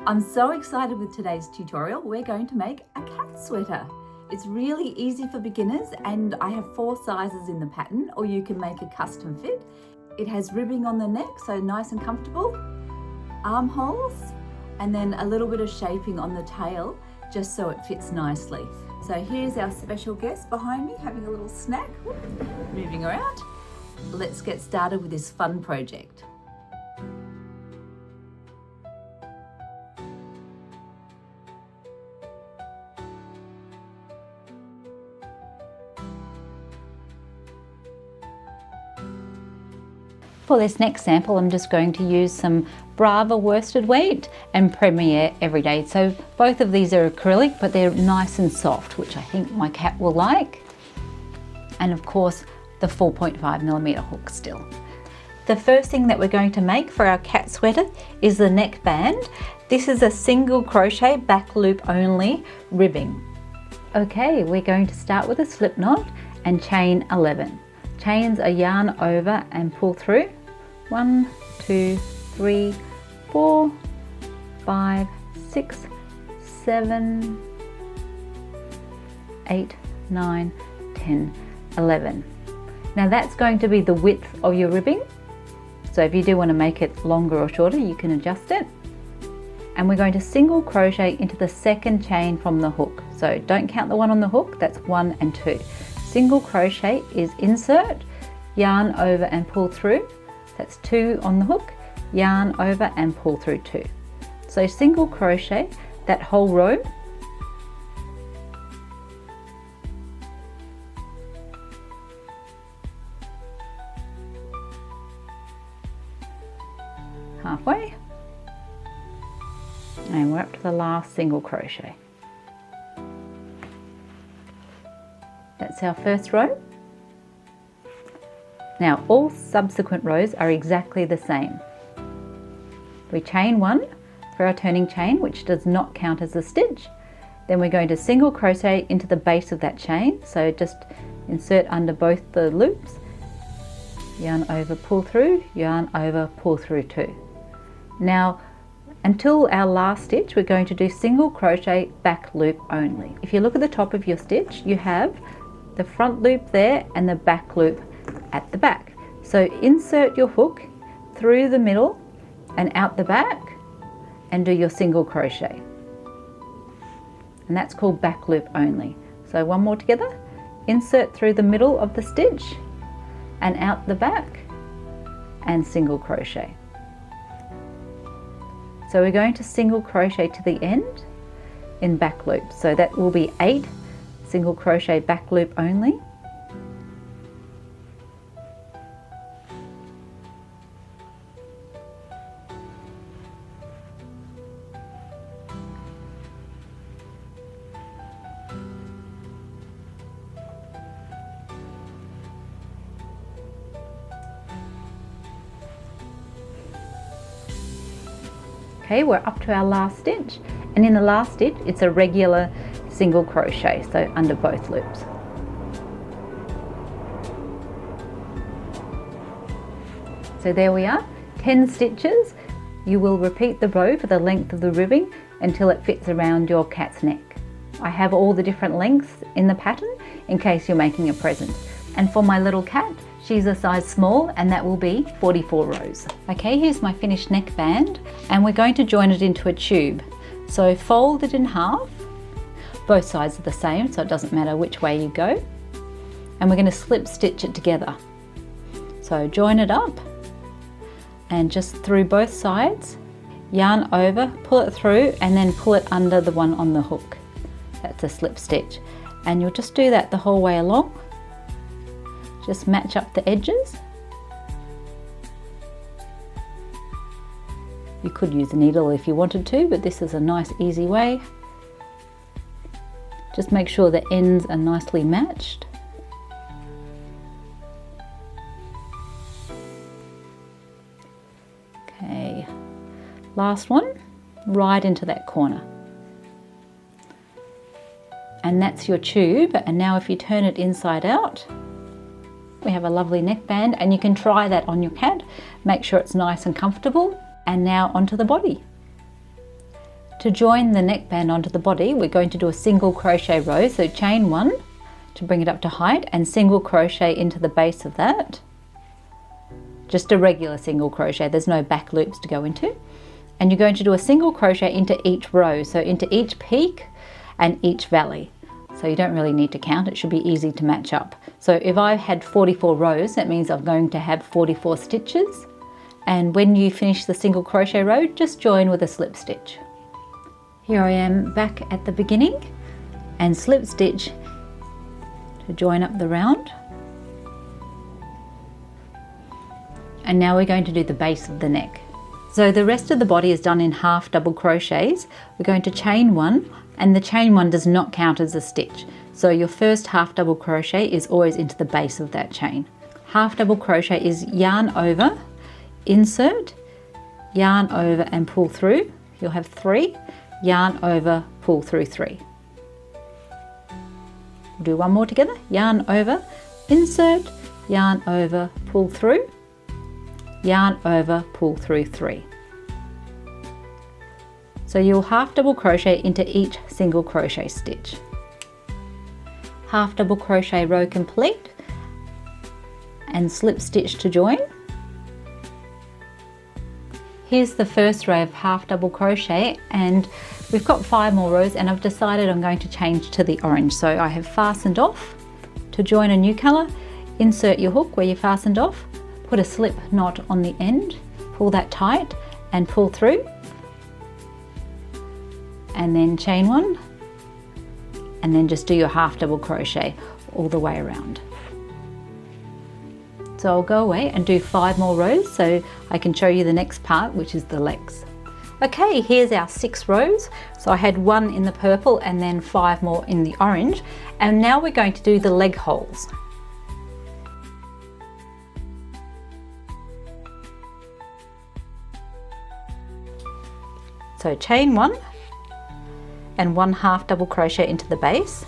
I'm so excited with today's tutorial. We're going to make a cat sweater. It's really easy for beginners and I have 4 sizes in the pattern, or you can make a custom fit. It has ribbing on the neck, so nice and comfortable, armholes, and then a little bit of shaping on the tail just so it fits nicely. So here's our special guest behind me having a little snack, moving around. Let's get started with this fun project. For this next sample, I'm just going to use some Brava worsted weight and Premier Everyday. So both of these are acrylic, but they're nice and soft, which I think my cat will like. And of course, the 4.5mm hook still. The first thing that we're going to make for our cat sweater is the neckband. This is a single crochet back loop only ribbing. Okay, we're going to start with a slip knot and chain 11. Chains a yarn over and pull through. 1, 2, 3, 4, 5, 6, 7, 8, 9, 10, 11. Now that's going to be the width of your ribbing. So if you do want to make it longer or shorter, you can adjust it. And we're going to single crochet into the second chain from the hook. So don't count the one on the hook, that's 1 and 2. Single crochet is insert, yarn over and pull through. That's 2 on the hook, yarn over and pull through 2. So single crochet that whole row. Halfway. And we're up to the last single crochet. That's our first row. Now all subsequent rows are exactly the same. We chain 1 for our turning chain, which does not count as a stitch. Then we're going to single crochet into the base of that chain. So just insert under both the loops, yarn over, pull through, yarn over, pull through 2. Now until our last stitch, we're going to do single crochet back loop only. If you look at the top of your stitch, you have the front loop there and the back loop at the back. So insert your hook through the middle and out the back and do your single crochet. And that's called back loop only. So one more together, insert through the middle of the stitch and out the back and single crochet. So we're going to single crochet to the end in back loop. So that will be 8 single crochet back loop only. Okay, we're up to our last stitch, and in the last stitch it's a regular single crochet, so under both loops. So there we are, 10 stitches. You will repeat the row for the length of the ribbing until it fits around your cat's neck. I have all the different lengths in the pattern in case you're making a present. And for my little cat, she's a size small, and that will be 44 rows. Okay, here's my finished neckband, and we're going to join it into a tube. So fold it in half. Both sides are the same, so it doesn't matter which way you go. And we're going to slip stitch it together. So join it up and just through both sides, yarn over, pull it through, and then pull it under the one on the hook. That's a slip stitch. And you'll just do that the whole way along. Just match up the edges. You could use a needle if you wanted to, but this is a nice easy way. Just make sure the ends are nicely matched. Okay, last one, right into that corner. And that's your tube. And now if you turn it inside out, we have a lovely neckband, and you can try that on your cat. Make sure it's nice and comfortable. And now onto the body. To join the neckband onto the body, we're going to do a single crochet row. So chain 1 to bring it up to height and single crochet into the base of that. Just a regular single crochet, there's no back loops to go into. And you're going to do a single crochet into each row, so into each peak and each valley. So you don't really need to count, it should be easy to match up. So if I had 44 rows, that means I'm going to have 44 stitches. And when you finish the single crochet row, just join with a slip stitch. Here I am back at the beginning and slip stitch to join up the round. And now we're going to do the base of the neck. So the rest of the body is done in half double crochets. We're going to chain 1, and the chain 1 does not count as a stitch. So your first half double crochet is always into the base of that chain. Half double crochet is yarn over, insert, yarn over and pull through. You'll have 3, yarn over, pull through 3. We'll do one more together. Yarn over, insert, yarn over, pull through, yarn over, pull through 3. So you'll half double crochet into each single crochet stitch. Half double crochet row complete and slip stitch to join. Here's the first row of half double crochet, and we've got 5 more rows, and I've decided I'm going to change to the orange. So I have fastened off. To join a new colour, insert your hook where you fastened off, put a slip knot on the end, pull that tight and pull through, and then chain 1, and then just do your half double crochet all the way around. So I'll go away and do 5 more rows so I can show you the next part, which is the legs. Okay, here's our 6 rows. So I had 1 in the purple and then 5 more in the orange, and now we're going to do the leg holes. So chain 1 and 1 half double crochet into the base,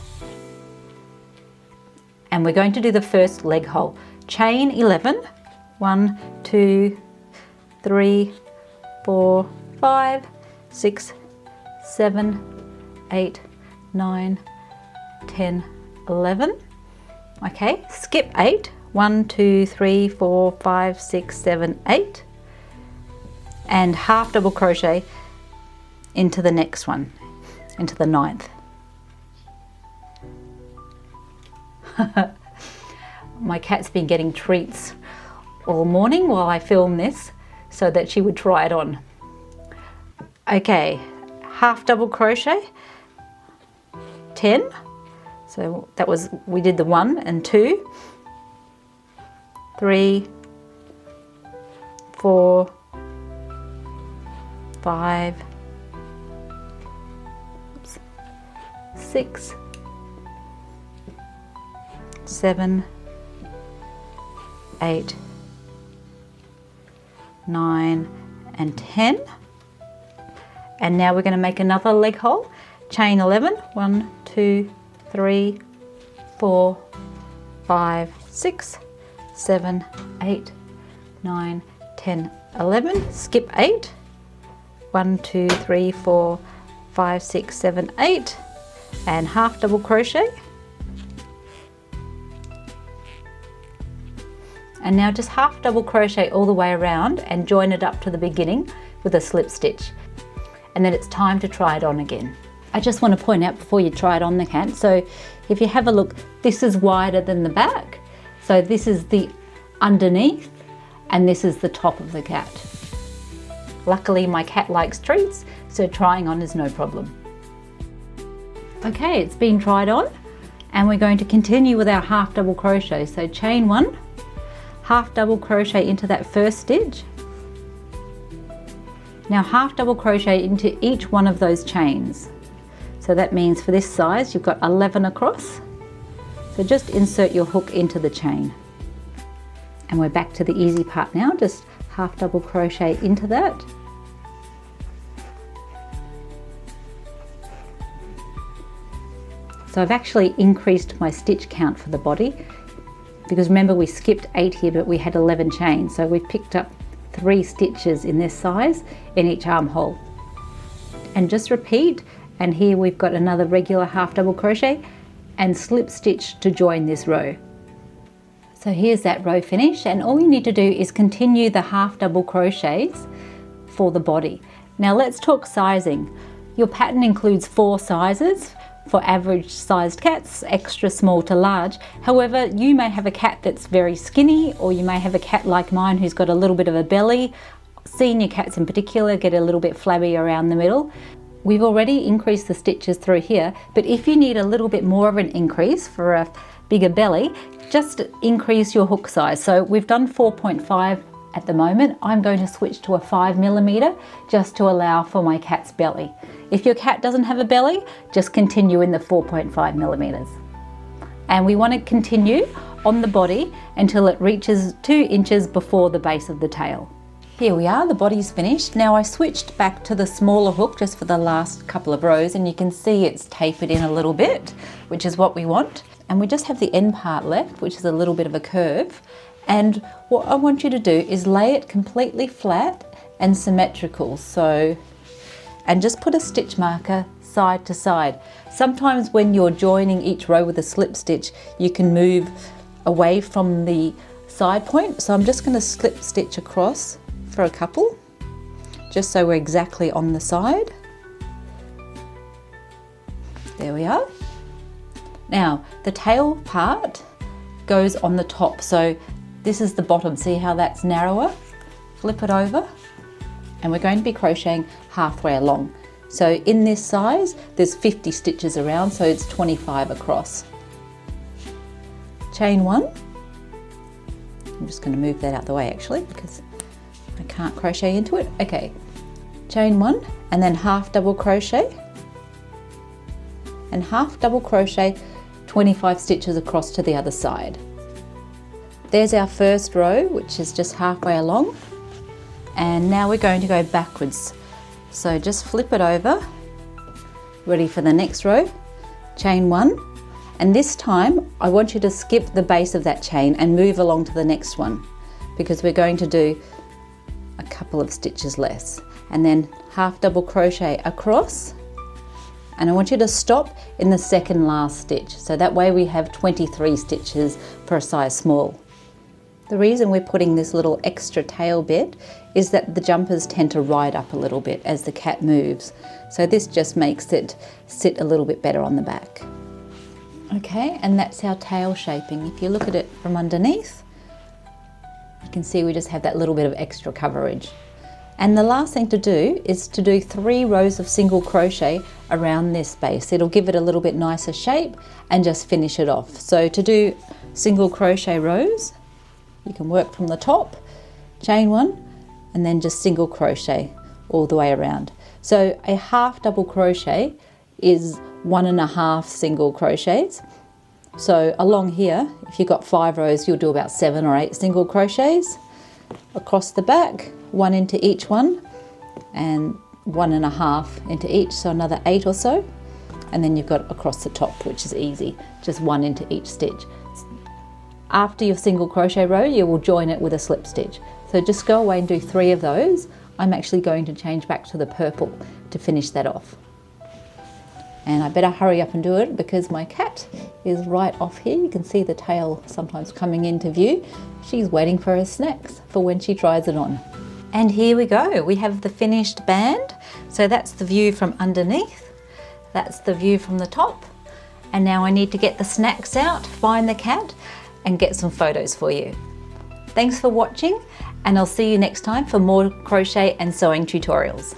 and we're going to do the first leg hole. Chain 11, 1, 2, 3, 4, 5, 6, 7, 8, 9, 10, 11. Okay, skip 8, 1, 2, 3, 4, 5, 6, 7, 8, and half double crochet into the next one, into the 9th. My cat's been getting treats all morning while I film this so that she would try it on. Okay, half double crochet, 10. So that was, we did the 1 and 2, 3, 4, 5, 6, 7, 8, 9 and 10. And now we're going to make another leg hole. Chain 11, 1, 2, 3, 4, 5, 6, 7, 8, 9, 10, 11. Skip 8, 1, 2, 3, 4, 5, 6, 7, 8, and half double crochet. And now just half double crochet all the way around and join it up to the beginning with a slip stitch. And then it's time to try it on again. I just want to point out before you try it on the cat, so if you have a look, this is wider than the back. So this is the underneath and this is the top of the cat. Luckily my cat likes treats, so trying on is no problem. Okay, it's been tried on and we're going to continue with our half double crochet. So chain 1, half double crochet into that first stitch. Now half double crochet into each one of those chains. So that means for this size you've got 11 across. So just insert your hook into the chain. And we're back to the easy part now, just half double crochet into that. So I've actually increased my stitch count for the body, because remember we skipped 8 here but we had 11 chains, so we've picked up 3 stitches in this size in each armhole. and just repeat. And here we've got another regular half double crochet and slip stitch to join this row. So here's that row finished, and all you need to do is continue the half double crochets for the body. Now let's talk sizing. Your pattern includes 4 sizes for average sized cats, extra small to large. However, you may have a cat that's very skinny, or you may have a cat like mine who's got a little bit of a belly. Senior cats in particular get a little bit flabby around the middle. We've already increased the stitches through here, but if you need a little bit more of an increase for a bigger belly, just increase your hook size. So we've done 4.5 at the moment. I'm going to switch to a 5mm just to allow for my cat's belly. If your cat doesn't have a belly, just continue in the 4.5mm. And we want to continue on the body until it reaches 2 inches before the base of the tail. Here we are, the body's finished. Now I switched back to the smaller hook just for the last couple of rows, and you can see it's tapered in a little bit, which is what we want. And we just have the end part left, which is a little bit of a curve. And what I want you to do is lay it completely flat and symmetrical. And just put a stitch marker side to side. Sometimes when you're joining each row with a slip stitch, you can move away from the side point. So I'm just going to slip stitch across for a couple, just so we're exactly on the side. There we are. Now the tail part goes on the top, so this is the bottom. See how that's narrower? Flip it over, and we're going to be crocheting halfway along. So in this size there's 50 stitches around, so it's 25 across. Chain 1. I'm just going to move that out the way actually, because I can't crochet into it. Okay, chain 1 and then half double crochet and half double crochet 25 stitches across to the other side. There's our first row, which is just halfway along, and now we're going to go backwards. So just flip it over, ready for the next row, chain 1, and this time I want you to skip the base of that chain and move along to the next one, because we're going to do a couple of stitches less, and then half double crochet across, and I want you to stop in the second last stitch, so that way we have 23 stitches for a size small. The reason we're putting this little extra tail bit is that the jumpers tend to ride up a little bit as the cat moves, so this just makes it sit a little bit better on the back. Okay, and that's our tail shaping. If you look at it from underneath, you can see we just have that little bit of extra coverage. And the last thing to do is to do 3 rows of single crochet around this base. It'll give it a little bit nicer shape and just finish it off. So to do single crochet rows, you can work from the top, chain 1, and then just single crochet all the way around. So a half double crochet is 1.5 single crochets. So along here, if you've got 5 rows, you'll do about 7 or 8 single crochets. Across the back, 1 into each one, and 1.5 into each, so another 8 or so. And then you've got across the top, which is easy, just 1 into each stitch. After your single crochet row, you will join it with a slip stitch. So just go away and do 3 of those. I'm actually going to change back to the purple to finish that off. And I better hurry up and do it because my cat is right off here. You can see the tail sometimes coming into view. She's waiting for her snacks for when she tries it on. And here we go. We have the finished band. So that's the view from underneath. That's the view from the top. And now I need to get the snacks out, find the cat, and get some photos for you. Thanks for watching, and I'll see you next time for more crochet and sewing tutorials.